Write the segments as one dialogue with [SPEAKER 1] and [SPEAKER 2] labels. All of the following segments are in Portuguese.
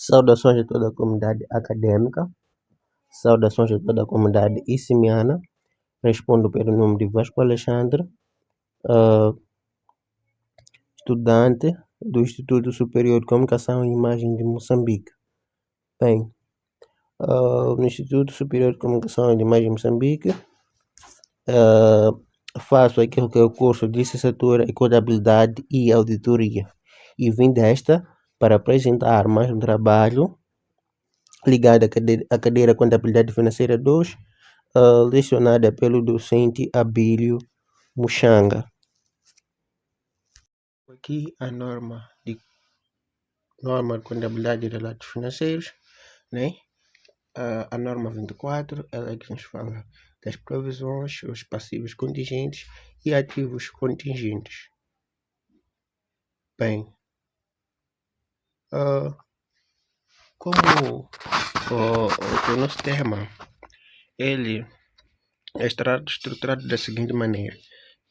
[SPEAKER 1] Saudações a toda a comunidade acadêmica, saudações a toda a comunidade icimiana. Respondo pelo nome de Vasco Alexandre, ah, estudante do Instituto Superior de Comunicação e Imagem de Moçambique. Bem, no Instituto Superior de Comunicação e Imagem de Moçambique, faço aquilo que é o curso de licenciatura em Contabilidade e Auditoria e vim desta para apresentar mais um trabalho ligado à cadeira Contabilidade Financeira 2, lecionada pelo docente Abílio Muxanga. Aqui a norma de contabilidade e relatos financeiros, né? A norma 24, ela é que nos fala das provisões, os passivos contingentes e ativos contingentes. Bem, como o nosso tema, ele é estruturado da seguinte maneira: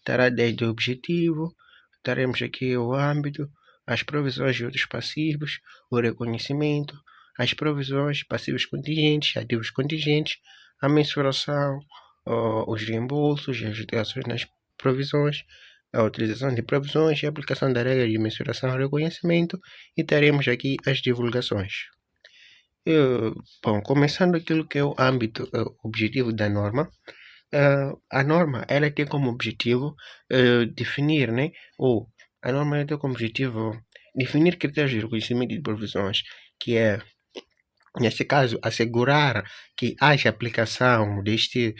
[SPEAKER 1] terá desde o objetivo, teremos aqui o âmbito, as provisões e outros passivos, o reconhecimento, as provisões, passivos contingentes, ativos contingentes, a mensuração, os reembolsos, as alterações nas provisões, a utilização de provisões e a aplicação da regra de mensuração e reconhecimento, e teremos aqui as divulgações. Bom, começando aquilo que é o âmbito, objetivo da norma. A norma ela tem como objetivo definir, né? Ou a norma ela tem como objetivo definir critérios de reconhecimento de provisões, que é, neste caso, assegurar que haja aplicação deste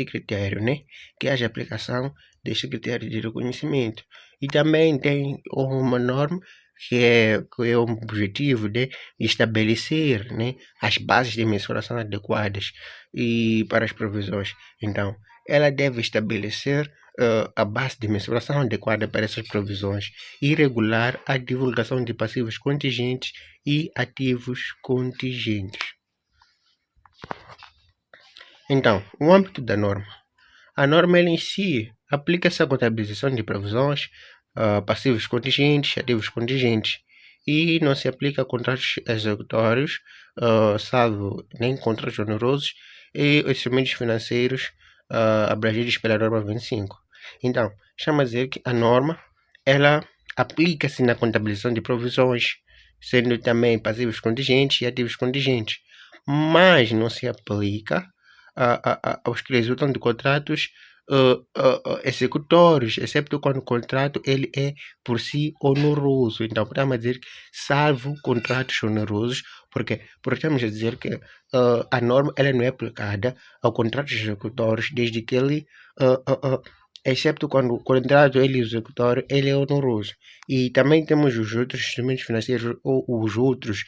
[SPEAKER 1] critério, né? Que haja aplicação deste critério de reconhecimento. E também tem uma norma que é o objetivo de estabelecer, né, as bases de mensuração adequadas e para as provisões. Então, ela deve estabelecer a base de mensuração adequada para essas provisões e regular a divulgação de passivos contingentes e ativos contingentes. Então, o âmbito da norma. A norma ela em si aplica-se à contabilização de provisões, passivos contingentes, ativos contingentes, e não se aplica a contratos executórios, salvo nem contratos onerosos e instrumentos financeiros abrangidos pela norma 25. Então, chama a dizer que a norma ela aplica-se na contabilização de provisões, sendo também passivos contingentes e ativos contingentes, mas não se aplica aos que resultam de contratos executórios, excepto quando o contrato ele é por si oneroso. Então, podemos dizer que salvo contratos onerosos, porque estamos a dizer que a norma ela não é aplicada a contratos executórios desde que ele excepto quando o contrato ele executório ele é oneroso. E também temos os outros instrumentos financeiros ou os outros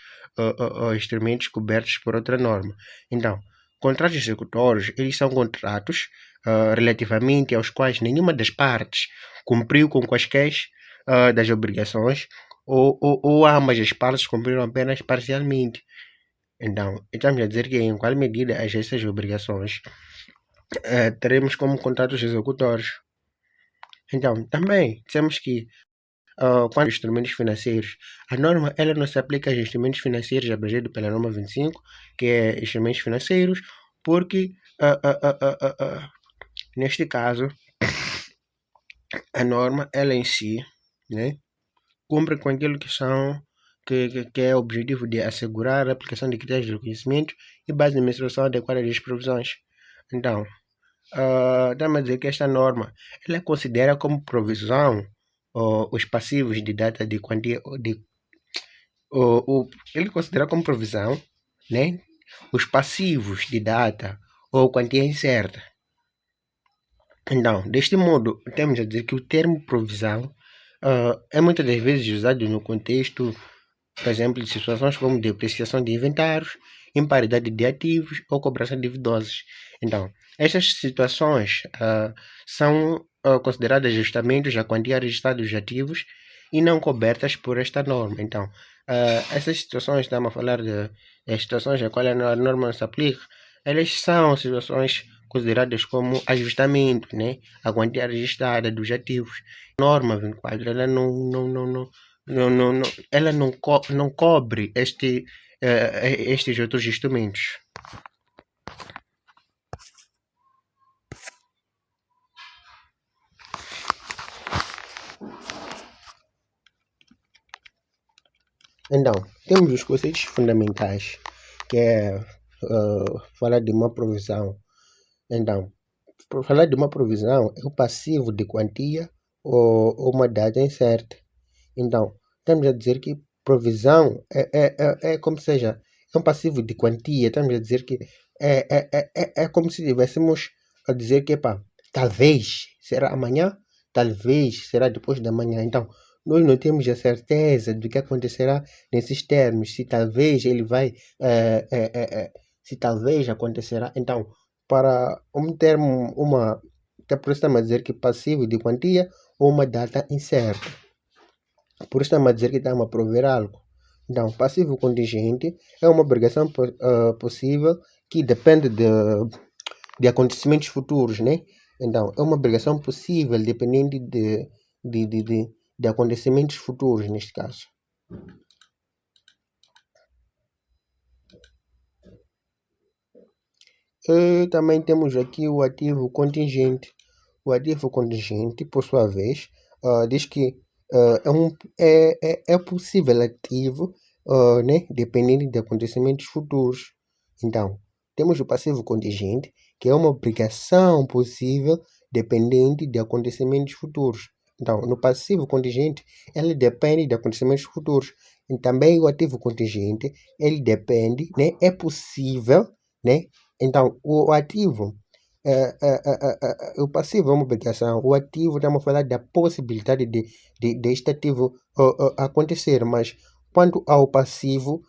[SPEAKER 1] instrumentos cobertos por outra norma. Então, contratos executórios, eles são contratos relativamente aos quais nenhuma das partes cumpriu com quaisquer das obrigações ou ambas as partes cumpriram apenas parcialmente. Então, estamos a dizer que em qual medida essas obrigações teremos como contratos executórios. Então, também temos que quanto aos instrumentos financeiros, a norma ela não se aplica aos instrumentos financeiros abrangidos pela norma 25, que é instrumentos financeiros, porque neste caso a norma ela em si, né, cumpre com aquilo que é o objetivo de assegurar a aplicação de critérios de reconhecimento e base de mensuração adequada das provisões. Então, dá-me a dizer que esta norma ela considera como provisão os passivos de data de quantia ele considera como provisão, né, os passivos de data ou quantia incerta. Então, deste modo, temos a dizer que o termo provisão é muitas das vezes usado no contexto, por exemplo, de situações como depreciação de inventários, imparidade de ativos ou cobração de duvidosas. Então, estas situações são consideradas ajustamentos à quantia registrada dos ativos e não cobertas por esta norma. Então, essas situações, estamos a falar de situações a qual a norma não se aplica, elas são situações consideradas como ajustamento, né? A quantia registrada dos ativos. A norma 24, ela não ela não cobre estes outros instrumentos. Então, temos os conceitos fundamentais, que é falar de uma provisão. Então, por falar de uma provisão, é o passivo de quantia ou uma data incerta. Então, estamos a dizer que provisão é como seja, é um passivo de quantia. Estamos a dizer que é como se estivéssemos a dizer que, epá, talvez será amanhã, talvez será depois da manhã. Então, nós não temos a certeza do que acontecerá nesses termos, se talvez ele vai, se talvez acontecerá. Então, para um termo, por isso estamos a dizer que passivo de quantia ou uma data incerta. Por isso estamos a dizer que estamos a prover algo. Então, passivo contingente é uma obrigação possível que depende de acontecimentos futuros, né? Então, é uma obrigação possível dependente de acontecimentos futuros, neste caso. E também temos aqui o ativo contingente. O ativo contingente, por sua vez, diz que é possível ativo, né, dependente de acontecimentos futuros. Então, temos o passivo contingente, que é uma obrigação possível dependente de acontecimentos futuros. Então, no passivo contingente, ele depende de acontecimentos futuros. E também o ativo contingente, ele depende, né, é possível, né? Então, o ativo, o passivo é uma obrigação. O ativo, estamos a falar da possibilidade de este ativo acontecer, mas quanto ao passivo,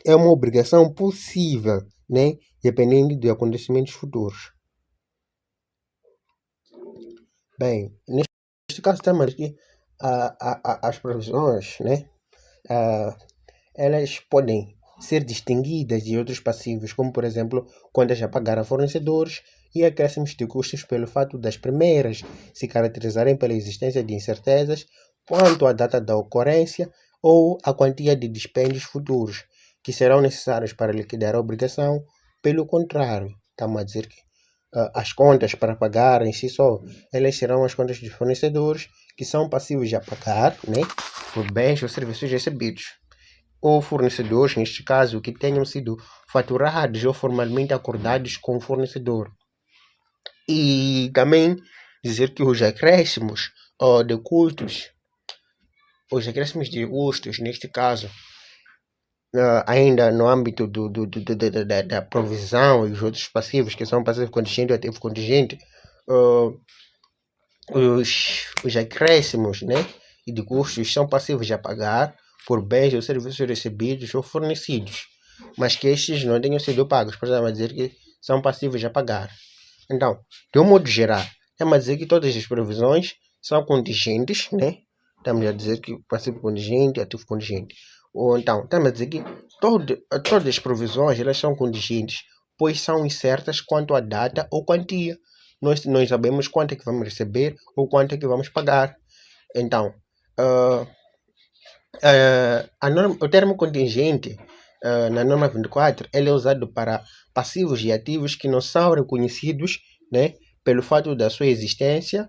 [SPEAKER 1] é uma obrigação possível, né? Dependendo de acontecimentos futuros. Bem, neste caso temos aqui as provisões, né? Elas podem ser distinguidas de outros passivos, como por exemplo, contas a pagar a fornecedores e acréscimos de custos pelo fato das primeiras se caracterizarem pela existência de incertezas quanto à data da ocorrência ou a quantia de dispêndios futuros que serão necessários para liquidar a obrigação. Pelo contrário, estamos a dizer que as contas para pagar em si só, elas serão as contas dos fornecedores que são passivos a pagar, né, por bens ou serviços recebidos, ou fornecedores, neste caso, que tenham sido faturados ou formalmente acordados com o fornecedor. E também dizer que os acréscimos de custos, neste caso, ainda no âmbito da provisão e os outros passivos, que são passivo contingente e ativo contingente, os acréscimos, né, e de custos são passivos a pagar por bens ou serviços recebidos ou fornecidos, mas que estes não tenham sido pagos, por exemplo, dizer que são passivos a pagar. Então, de um modo geral, estamos a dizer que todas as provisões são contingentes, né? Estamos a dizer que passivo contingente, ativo contingente. Ou então, estamos a dizer que todas as provisões elas são contingentes, pois são incertas quanto à data ou quantia. Nós não sabemos quanto é que vamos receber ou quanto é que vamos pagar. Então, o termo contingente, na norma 24, ele é usado para passivos e ativos que não são reconhecidos, né, pelo fato da sua existência,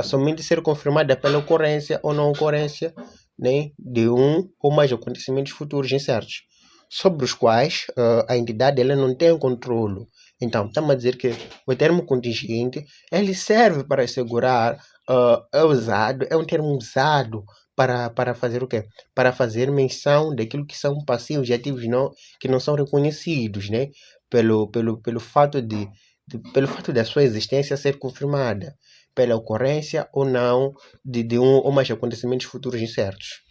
[SPEAKER 1] somente ser confirmada pela ocorrência ou não ocorrência, né, de um ou mais acontecimentos futuros incertos, sobre os quais a entidade ela não tem controle. Então, estamos a dizer que o termo contingente ele serve para assegurar, é um termo usado para fazer o quê? Para fazer menção daquilo que são passivos e ativos que não são reconhecidos, né? Pelo fato pelo fato da sua existência ser confirmada, pela ocorrência ou não de um ou mais acontecimentos futuros incertos.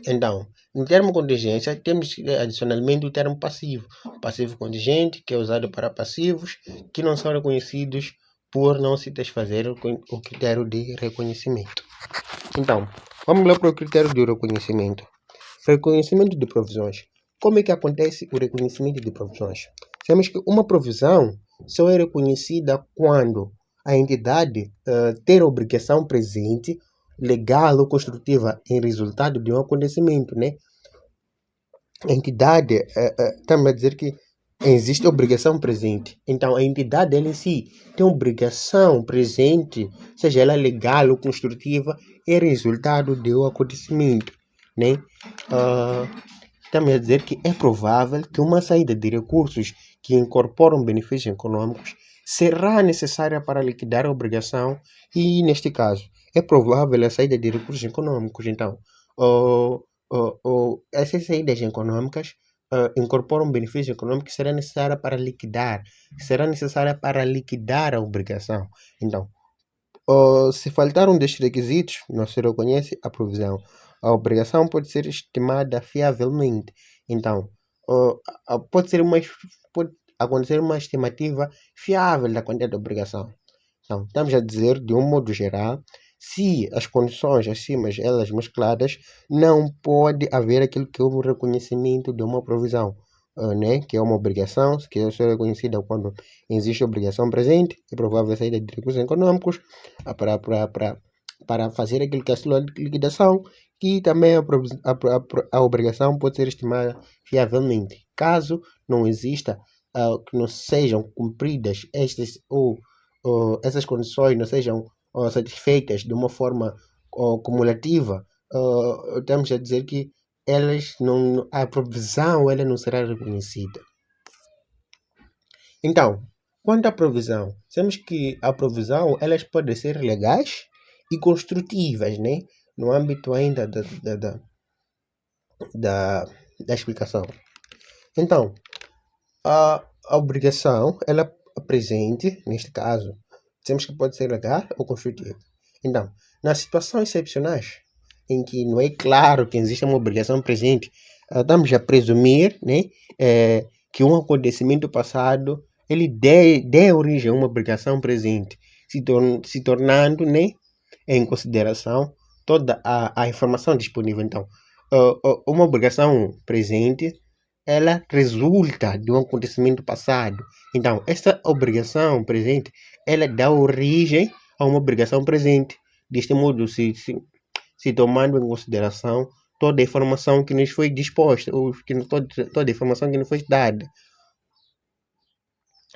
[SPEAKER 1] Então, no termo contingência, temos adicionalmente o termo passivo. Passivo contingente, que é usado para passivos que não são reconhecidos por não se desfazer o critério de reconhecimento. Então, vamos lá para o critério de reconhecimento. Reconhecimento de provisões. Como é que acontece o reconhecimento de provisões? Sabemos que uma provisão só é reconhecida quando a entidade ter a obrigação presente legal ou construtiva em resultado de um acontecimento, né? A entidade, estamos a dizer que existe obrigação presente. Então, a entidade ela em si tem obrigação presente, seja ela legal ou construtiva, é resultado de um acontecimento, né? Ah, Estamos a dizer que é provável que uma saída de recursos que incorporam benefícios econômicos será necessária para liquidar a obrigação e, neste caso, é provável a saída de recursos econômicos. Então, essas saídas econômicas incorporam benefícios econômicos que será necessária para liquidar a obrigação. Então, se faltar um destes requisitos, não se reconhece a provisão. A obrigação pode ser estimada fiavelmente. Então, uh, pode ser uma, pode acontecer uma estimativa fiável da quantidade de obrigação. Então, estamos a dizer, de um modo geral, se as condições acima elas mescladas, não pode haver aquilo que é o reconhecimento de uma provisão, né? Que é uma obrigação, que é só reconhecida quando existe obrigação presente, é provável a saída de recursos econômicos para fazer aquilo que é a sua liquidação, e também a obrigação pode ser estimada fiavelmente. Caso não exista, que não sejam cumpridas estas ou essas condições não sejam satisfeitas de uma forma cumulativa, estamos a dizer que a provisão ela não será reconhecida. Então, quanto à provisão, sabemos que a provisão elas podem ser legais e construtivas, né? No âmbito ainda da explicação. Então, a obrigação, ela presente, neste caso, dizemos que pode ser legal ou construtiva. Então, nas situações excepcionais, em que não é claro que existe uma obrigação presente, estamos a presumir, né, que um acontecimento passado ele dê origem a uma obrigação presente, se tornando, né, em consideração toda a informação disponível. Então, uma obrigação presente ela resulta de um acontecimento passado. Então, essa obrigação presente, ela dá origem a uma obrigação presente. Deste modo, se tomando em consideração toda a informação que nos foi disposta, ou toda a informação que nos foi dada.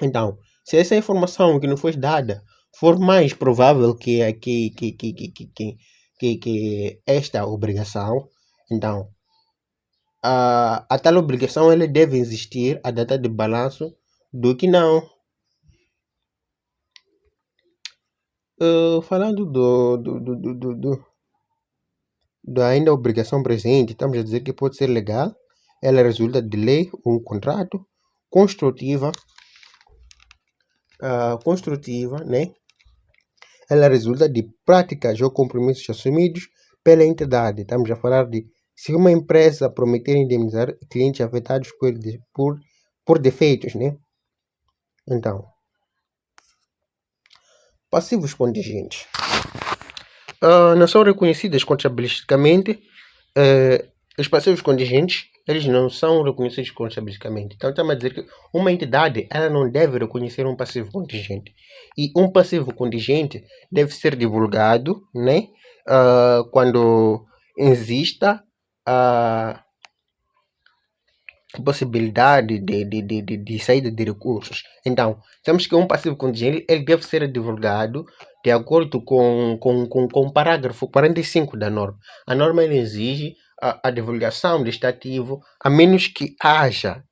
[SPEAKER 1] Então, se essa informação que nos foi dada for mais provável que esta obrigação, então a tal obrigação ela deve existir a data de balanço do que não. Falando da ainda obrigação presente, estamos a dizer que pode ser legal, ela resulta de lei ou um contrato, construtiva, né? Ela resulta de práticas ou compromissos assumidos pela entidade. Estamos a falar de se uma empresa prometer indemnizar clientes afetados por defeitos, né? Então, passivos contingentes. Não são reconhecidas contabilisticamente. Os passivos contingentes, eles não são reconhecidos contabilisticamente. Então, estamos a dizer que uma entidade ela não deve reconhecer um passivo contingente. E um passivo contingente deve ser divulgado, né? Quando exista a possibilidade de saída de recursos. Então, temos que um passivo contingente ele deve ser divulgado de acordo com o parágrafo 45 da norma. A norma ele exige a divulgação deste ativo, a menos que haja,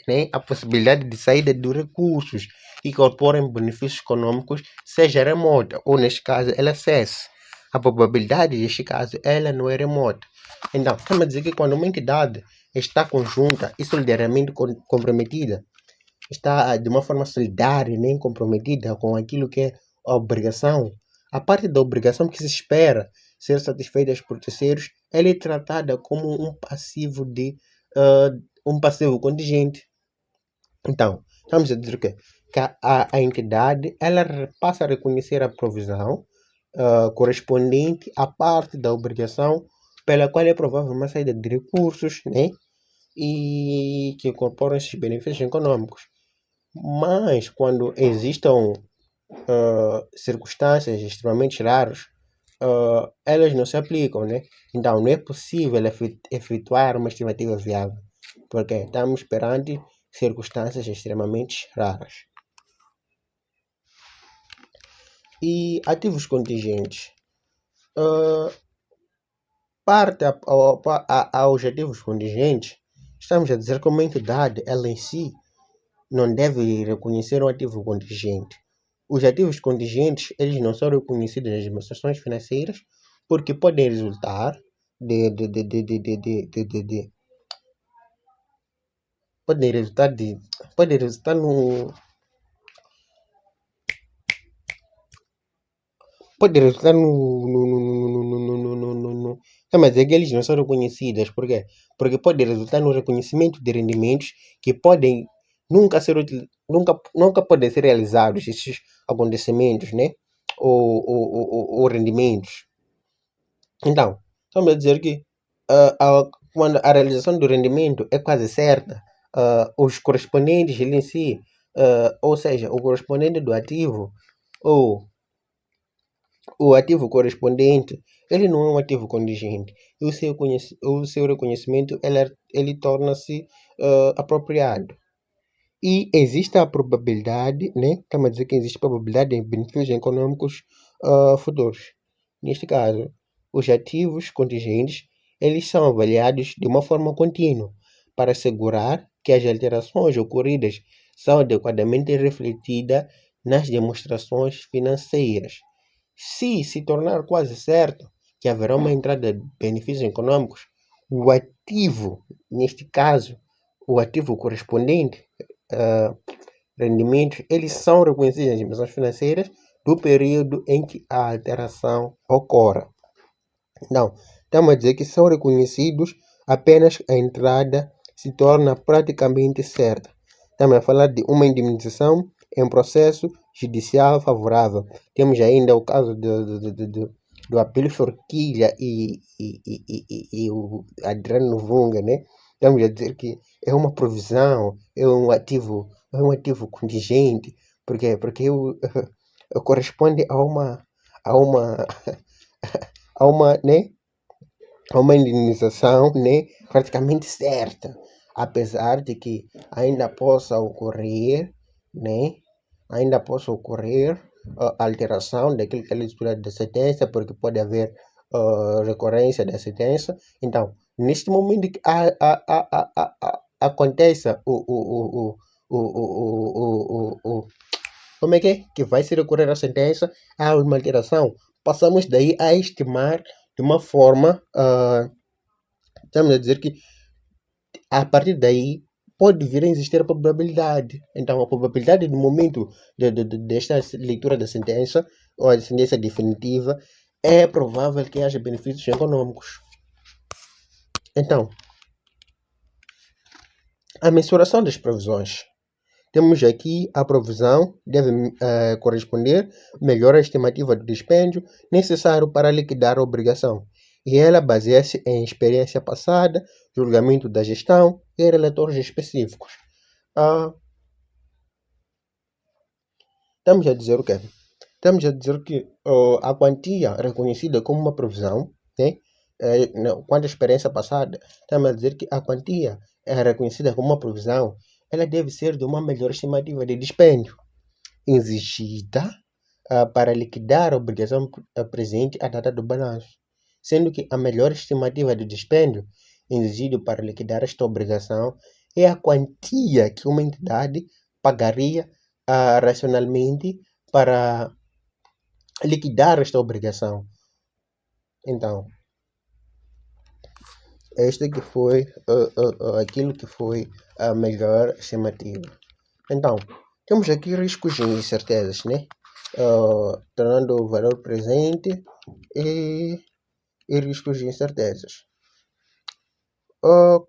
[SPEAKER 1] né, a possibilidade de saída de recursos que incorporem benefícios econômicos, seja remota, ou neste caso ela cesse. A probabilidade deste caso ela não é remota. Então, estamos a dizer que quando uma entidade está conjunta e solidariamente comprometida, está de uma forma solidária, nem comprometida com aquilo que é a obrigação, a parte da obrigação que se espera ser satisfeita por terceiros, ela é tratada como um passivo contingente. Então, estamos a dizer que a entidade ela passa a reconhecer a provisão correspondente à parte da obrigação pela qual é provável uma saída de recursos, né? E que incorporam esses benefícios econômicos. Mas quando existam circunstâncias extremamente raras elas não se aplicam, né? Então, não é possível efetuar uma estimativa viável, porque estamos perante circunstâncias extremamente raras. E ativos contingentes. Parte aos ativos contingentes, estamos a dizer que uma entidade, ela em si, não deve reconhecer um ativo contingente. Os ativos contingentes, eles não são reconhecidos nas administrações financeiras porque podem resultar podem resultar no pode resultar no mas é que eles não são reconhecidas. Por quê? Porque pode resultar no reconhecimento de rendimentos que podem nunca podem ser realizados esses acontecimentos, né? Ou rendimentos. Então, estamos a dizer que quando a realização do rendimento é quase certa, os correspondentes ele em si, ou seja, o correspondente do ativo ou o ativo correspondente, ele não é um ativo contingente. E o seu reconhecimento ele torna-se apropriado. E existe a probabilidade, né? Estamos a dizer que existe probabilidade de benefícios econômicos futuros. Neste caso, os ativos contingentes, eles são avaliados de uma forma contínua para assegurar que as alterações ocorridas são adequadamente refletidas nas demonstrações financeiras. Se tornar quase certo que haverá uma entrada de benefícios econômicos, o ativo, neste caso, o ativo correspondente, rendimentos, eles são reconhecidos nas dimensões financeiras do período em que a alteração ocorra. Não, estamos a dizer que são reconhecidos apenas a entrada se torna praticamente certa. Estamos a falar de uma indemnização em processo judicial favorável. Temos ainda o caso do Apelo Forquilha e o Adriano Vunga, né? Estamos a dizer que é uma provisão, é um ativo contingente, porque corresponde a uma né, a uma indenização, né, praticamente certa, apesar de que ainda possa ocorrer, né, alteração daquilo que é a leitura da sentença, porque pode haver recorrência da sentença. Então, neste momento que aconteça como é que vai se recorrer à sentença, há uma alteração, passamos daí a estimar de uma forma, estamos a dizer que a partir daí pode vir a existir a probabilidade. Então, a probabilidade no momento desta leitura da sentença, ou a sentença definitiva, é provável que haja benefícios econômicos. Então, a mensuração das provisões. Temos aqui a provisão deve corresponder melhor à estimativa do dispêndio necessário para liquidar a obrigação. E ela baseia-se em experiência passada, julgamento da gestão e relatores específicos. Estamos a dizer o quê? Estamos a dizer que a quantia reconhecida como uma provisão, né? Quanto à experiência passada, estamos a dizer que a quantia é reconhecida como uma provisão, ela deve ser de uma melhor estimativa de dispêndio, exigida para liquidar a obrigação presente à data do balanço, sendo que a melhor estimativa de dispêndio exigida para liquidar esta obrigação é a quantia que uma entidade pagaria racionalmente para liquidar esta obrigação. Então, este que foi aquilo que foi a melhor estimativa. Então, temos aqui riscos e incertezas, né? Tornando o valor presente e riscos e incertezas.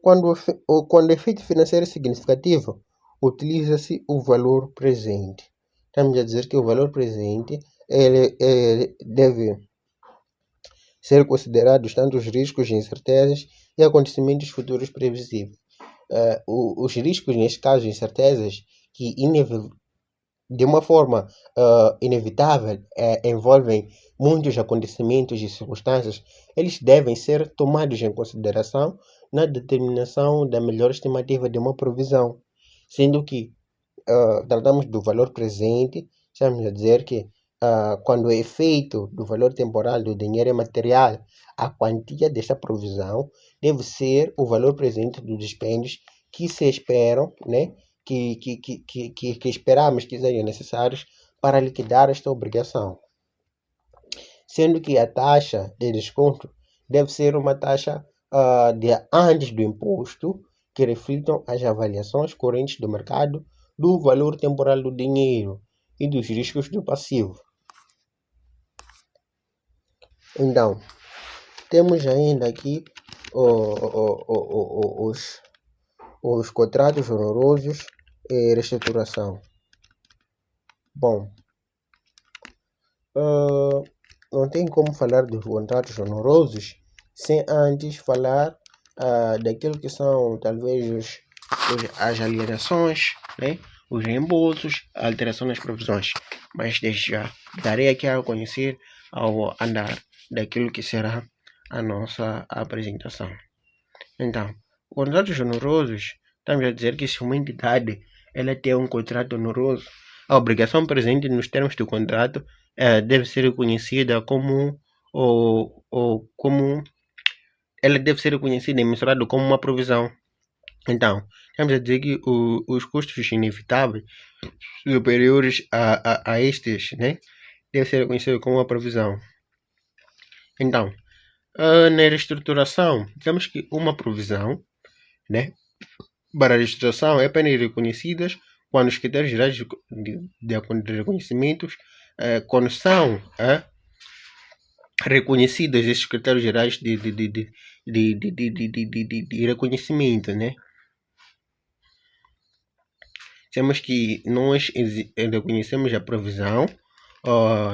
[SPEAKER 1] Quando o efeito financeiro é significativo, utiliza-se o valor presente. Estamos a dizer que o valor presente ele deve ser considerados tanto os riscos e incertezas e acontecimentos futuros previsíveis. Os riscos, neste caso, incertezas, que de uma forma inevitável, envolvem muitos acontecimentos e circunstâncias, eles devem ser tomados em consideração na determinação da melhor estimativa de uma provisão, sendo que tratamos do valor presente, estamos a dizer que quando é feito do valor temporal do dinheiro material, a quantia desta provisão deve ser o valor presente dos dispêndios que se esperam, né? Que esperamos que sejam necessários para liquidar esta obrigação, sendo que a taxa de desconto deve ser uma taxa de antes do imposto, que reflitam as avaliações correntes do mercado do valor temporal do dinheiro e dos riscos do passivo. Então, temos ainda aqui os contratos honorosos e reestruturação. Bom, não tem como falar dos contratos honorosos sem antes falar daquilo que são talvez as alienações, né? Os reembolsos, a alteração das provisões. Mas desde já darei aqui a conhecer ao andar daquilo que será a nossa apresentação. Então, contratos honorosos, estamos a dizer que se uma entidade ela tem um contrato honoroso, a obrigação presente nos termos do contrato deve ser reconhecida como ela deve ser reconhecida e mensurada como uma provisão. Então, estamos a dizer que os custos inevitáveis superiores a estes, né, deve ser reconhecido como uma provisão. Então, na reestruturação, temos que uma provisão, né, para a reestruturação é apenas reconhecidas quando os critérios gerais de reconhecimentos, quando são reconhecidos esses critérios gerais de reconhecimento, né? Temos que nós reconhecemos a provisão,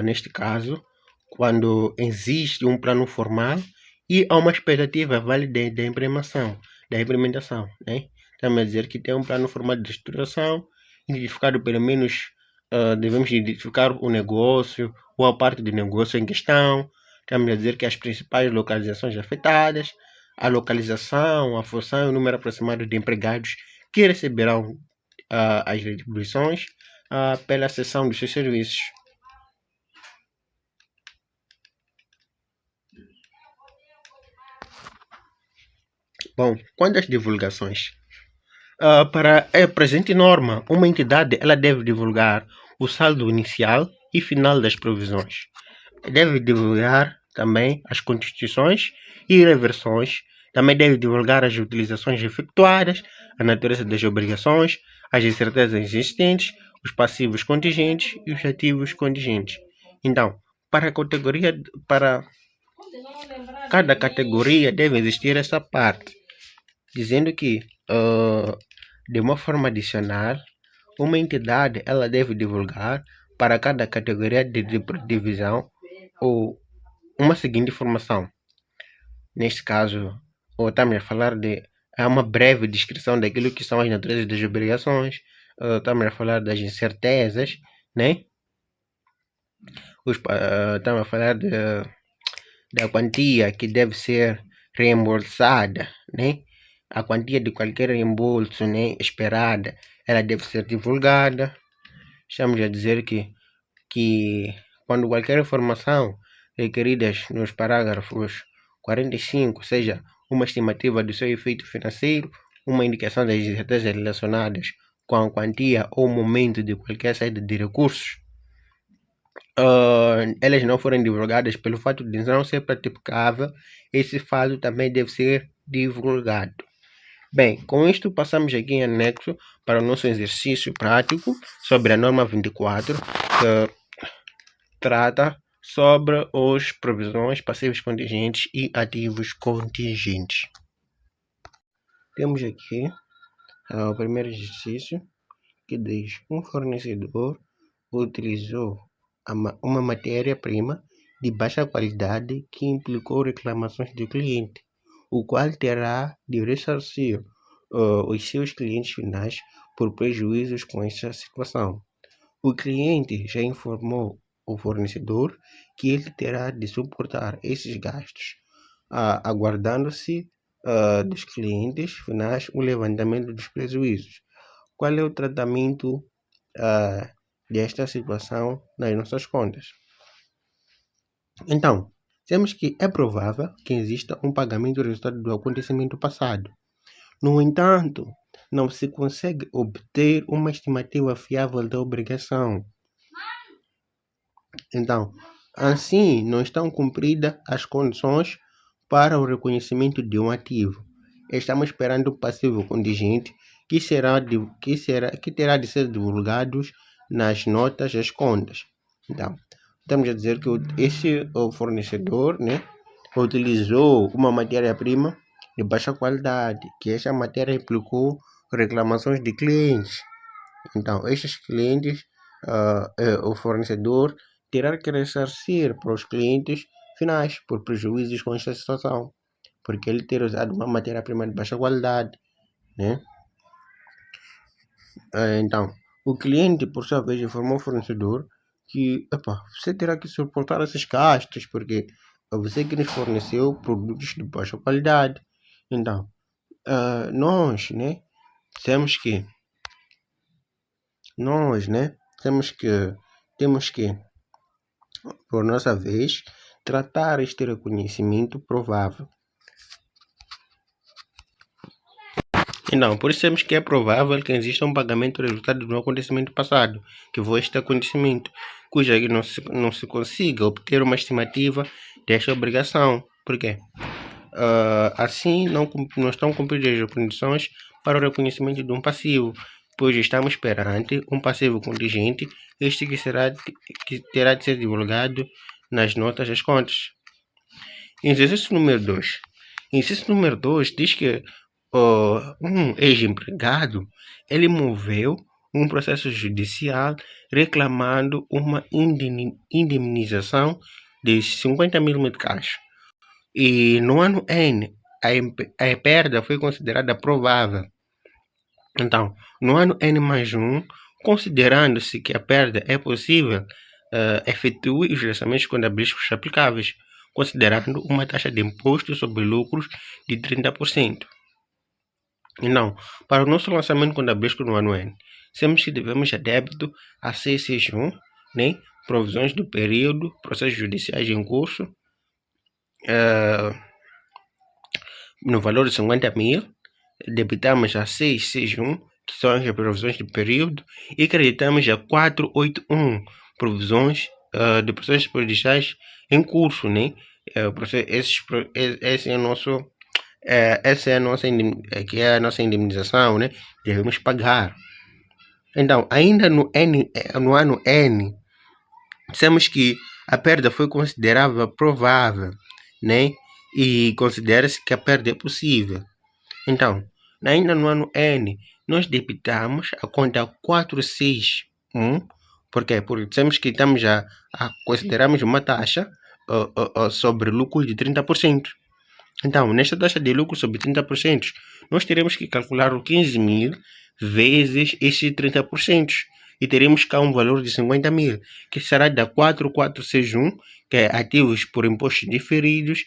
[SPEAKER 1] neste caso, quando existe um plano formal e há uma expectativa válida da implementação, né? Estamos a dizer que tem um plano formal de estruturação, identificado pelo menos, devemos identificar o negócio ou a parte do negócio em questão. Estamos a dizer que as principais localizações afetadas, a localização, a função e o número aproximado de empregados que receberão as retribuições pela cessão dos seus serviços. Bom, quanto às divulgações, para a presente norma, uma entidade ela deve divulgar o saldo inicial e final das provisões. Deve divulgar também as constituições e reversões. Também deve divulgar as utilizações efetuadas, a natureza das obrigações, as incertezas existentes, os passivos contingentes e os ativos contingentes. Então, para cada categoria deve existir essa parte, dizendo que, de uma forma adicional, uma entidade ela deve divulgar para cada categoria de divisão ou uma seguinte informação. Neste caso, estamos a falar de uma breve descrição daquilo que são as naturezas das obrigações, estamos a falar das incertezas, né? Estamos a falar da quantia que deve ser reembolsada, né? A quantia de qualquer reembolso, né, esperada, ela deve ser divulgada. Estamos a dizer que quando qualquer informação requeridas nos parágrafos 45, seja uma estimativa do seu efeito financeiro, uma indicação das incertezas relacionadas com a quantia ou momento de qualquer saída de recursos, elas não forem divulgadas pelo fato de não ser praticável, esse fato também deve ser divulgado. Bem, com isto passamos aqui em anexo para o nosso exercício prático sobre a norma 24, que trata sobre as provisões, passivos contingentes e ativos contingentes. Temos aqui o primeiro exercício, que diz: um fornecedor utilizou uma matéria-prima de baixa qualidade que implicou reclamações do cliente, o qual terá de ressarcir os seus clientes finais por prejuízos com esta situação. O cliente já informou o fornecedor que ele terá de suportar esses gastos, aguardando-se dos clientes finais o levantamento dos prejuízos. Qual é o tratamento desta situação nas nossas contas? Então, temos que é provável que exista um pagamento resultado do acontecimento passado. No entanto, não se consegue obter uma estimativa fiável da obrigação. Então, assim, não estão cumpridas as condições para o reconhecimento de um ativo. Estamos esperando o passivo contingente que terá de ser divulgado nas notas das contas. Então, estamos a dizer que o fornecedor, né, utilizou uma matéria-prima de baixa qualidade, que essa matéria implicou reclamações de clientes. Então, estes clientes, o fornecedor terá que ressarcir para os clientes finais por prejuízos com esta situação, porque ele ter usado uma matéria-prima de baixa qualidade, né? Então, o cliente, por sua vez, informou o fornecedor que você terá que suportar esses gastos, porque é você que nos forneceu produtos de baixa qualidade. Então, nós, né, temos que, temos que, por nossa vez, tratar este reconhecimento provável. Então, por isso temos que é provável que exista um pagamento resultado de um acontecimento passado, que foi este acontecimento, cuja não se consiga obter uma estimativa desta obrigação. Por quê? Assim, não estão cumpridas as condições para o reconhecimento de um passivo, pois estamos perante um passivo contingente, este que terá de ser divulgado nas notas das contas. Inciso número 2. Inciso número 2 diz que um ex-empregado ele moveu um processo judicial reclamando uma indemnização de 50 mil meticais. E no ano N, a perda foi considerada provável. Então, no ano N mais 1, considerando-se que a perda é possível, efetue os lançamentos contabilísticos aplicáveis, considerando uma taxa de imposto sobre lucros de 30%. Então, para o nosso lançamento contabilístico no ano N, temos que devemos a débito a 661, né? Provisões do período, processos judiciais em curso, no valor de 50 mil, debitamos a 661, que são as provisões de período, e creditamos a 481, provisões de processos judiciais em curso, né? Esse é o nosso, essa é a nossa, que é a nossa indemnização, né? Devemos pagar. Então, ainda no ano N, dissemos que a perda foi considerável provável, né? E considera-se que a perda é possível. Então, ainda no ano N, nós debitamos a conta 461, porque dissemos que estamos a consideramos uma taxa sobre lucro de 30%. Então, nesta taxa de lucro sobre 30%, nós teremos que calcular o 15 mil vezes esses 30%. E teremos cá um valor de 50 mil, que será da 4461, que é ativos por impostos diferidos,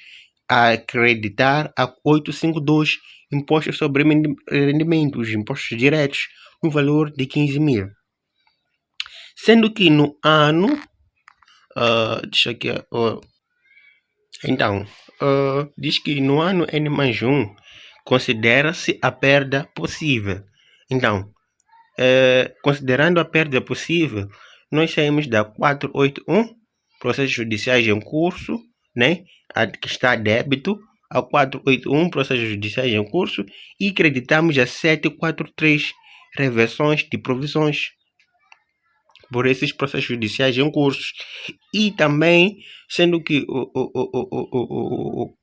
[SPEAKER 1] a acreditar a 852, impostos sobre rendimentos, impostos diretos, no valor de 15 mil. Sendo que no ano, deixa aqui, então, diz que no ano N mais 1, considera-se a perda possível. Então, considerando a perda possível, nós saímos da 481, processos judiciais em curso, né? Que está a débito, a 481, processos judiciais em curso, e creditamos a 743, reversões de provisões por esses processos judiciais em curso. E também, sendo que,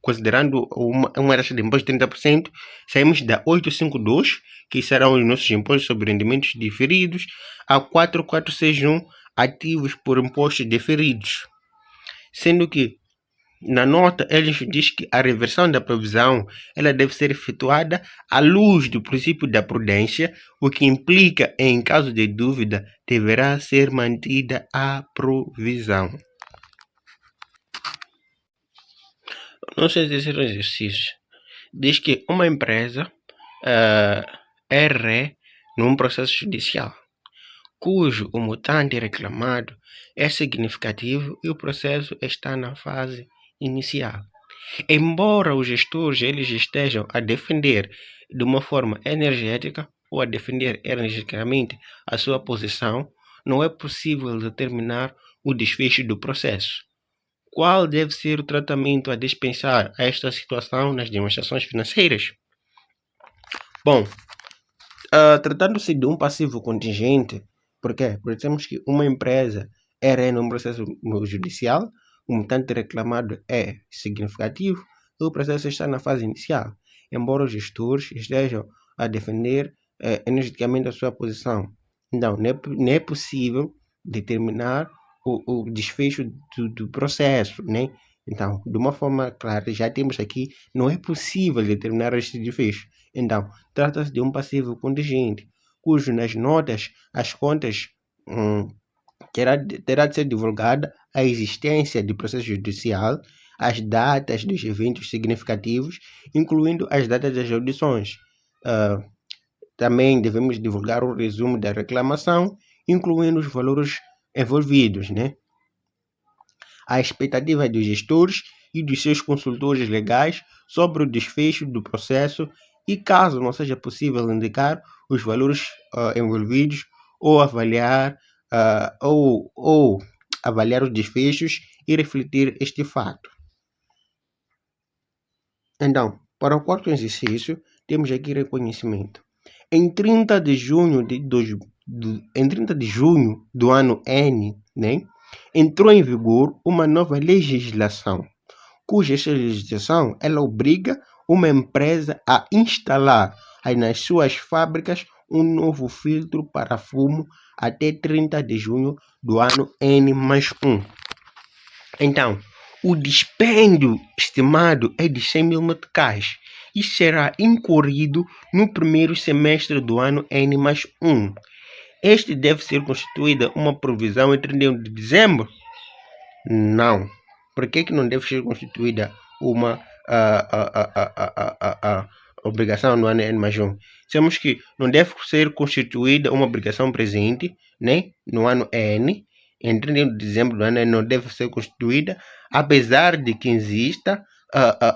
[SPEAKER 1] considerando uma taxa de imposto de 30%, saímos da 852, que serão os nossos impostos sobre rendimentos diferidos, a 4461, ativos por impostos diferidos. Sendo que Na nota, eles dizem que a reversão da provisão ela deve ser efetuada à luz do princípio da prudência, o que implica, em caso de dúvida, deverá ser mantida a provisão. No terceiro exercício, diz que uma empresa é ré num processo judicial, cujo o mutante reclamado é significativo e o processo está na fase inicial. Embora os gestores eles estejam a defender de uma forma energética ou a defender energicamente a sua posição, não é possível determinar o desfecho do processo. Qual deve ser o tratamento a dispensar a esta situação nas demonstrações financeiras? Bom, tratando-se de um passivo contingente, por quê? Porque temos que uma empresa é num processo judicial, o montante reclamado é significativo e o processo está na fase inicial, embora os gestores estejam a defender energeticamente a sua posição. Então, não é possível determinar o desfecho do processo, né? Então, de uma forma clara, já temos aqui, não é possível determinar este desfecho. Então, trata-se de um passivo contingente, cujo nas notas as contas terá de ser divulgada a existência de processo judicial, as datas dos eventos significativos, incluindo as datas das audições. Também devemos divulgar o resumo da reclamação, incluindo os valores envolvidos, né? A expectativa dos gestores e dos seus consultores legais sobre o desfecho do processo e, caso não seja possível indicar os valores envolvidos ou avaliar avaliar os desfechos e refletir este fato. Então, para o quarto exercício, temos aqui reconhecimento. Em 30 de junho do ano N, né, entrou em vigor uma nova legislação, cuja essa legislação ela obriga uma empresa a instalar nas suas fábricas um novo filtro para fumo até 30 de junho do ano N mais 1. Então, o dispêndio estimado é de 100 mil meticais e será incorrido no primeiro semestre do ano N mais 1. Este deve ser constituída uma provisão em 31 de dezembro? Não. Por que não deve ser constituída uma obrigação no ano N mais 1? Temos que não deve ser constituída uma obrigação presente, né, no ano N, em 31 de dezembro do ano N não deve ser constituída, apesar de que exista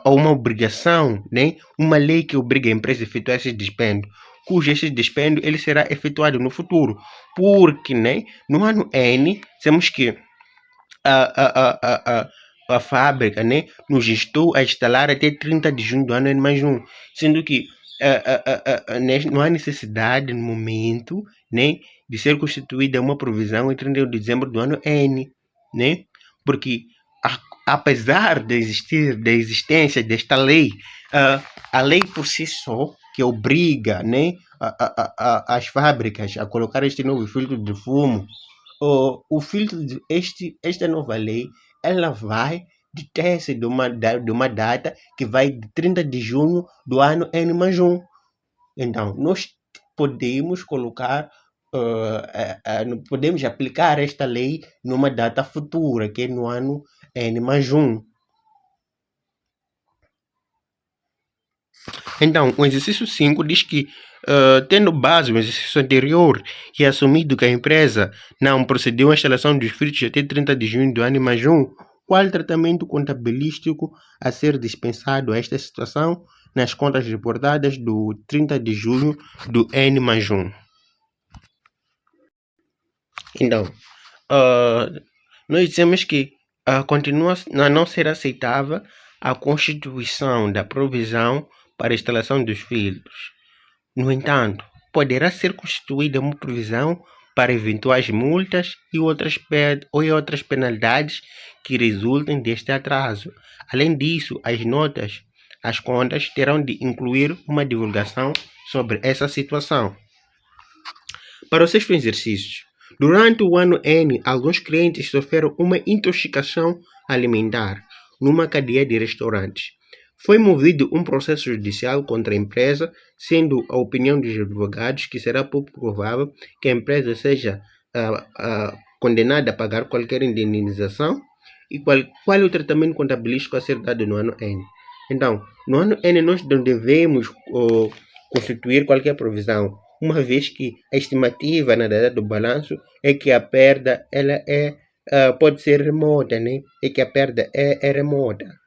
[SPEAKER 1] uma obrigação, né, uma lei que obriga a empresa a efetuar esse dispêndio, cujo esse dispêndio ele será efetuado no futuro, porque, né, no ano N temos que a fábrica, né, nos gestou a instalar até 30 de junho do ano N mais 1, sendo que não há necessidade no momento, né, de ser constituída uma provisão em 31 de dezembro do ano N, né, porque apesar de existir da existência desta lei, a lei por si só que obriga, né, as fábricas a colocar este novo filtro de fumo, o filtro de esta nova lei, ela vai de tese de uma data que vai de 30 de junho do ano N mais 1. Então, nós podemos colocar, podemos aplicar esta lei numa data futura, que é no ano N mais 1. Então, o exercício 5 diz que, tendo base o exercício anterior e assumido que a empresa não procedeu à instalação dos filtros até 30 de junho do ano mais 1, qual tratamento contabilístico a ser dispensado a esta situação nas contas reportadas do 30 de junho do N mais 1? Então, nós dizemos que continua a não ser aceitável a constituição da provisão para a instalação dos filtros. No entanto, poderá ser constituída uma provisão para eventuais multas e outras penalidades que resultem deste atraso. Além disso, as contas terão de incluir uma divulgação sobre essa situação. Para o sexto exercício, durante o ano N, alguns clientes sofreram uma intoxicação alimentar. numa cadeia de restaurantes. Foi movido um processo judicial contra a empresa, sendo a opinião dos advogados que será pouco provável que a empresa seja condenada a pagar qualquer indenização e qual é o tratamento contabilístico a ser dado no ano N. Então, no ano N nós não devemos constituir qualquer provisão, uma vez que a estimativa na data do balanço é que a perda ela pode ser remota, né? É que a perda é remota.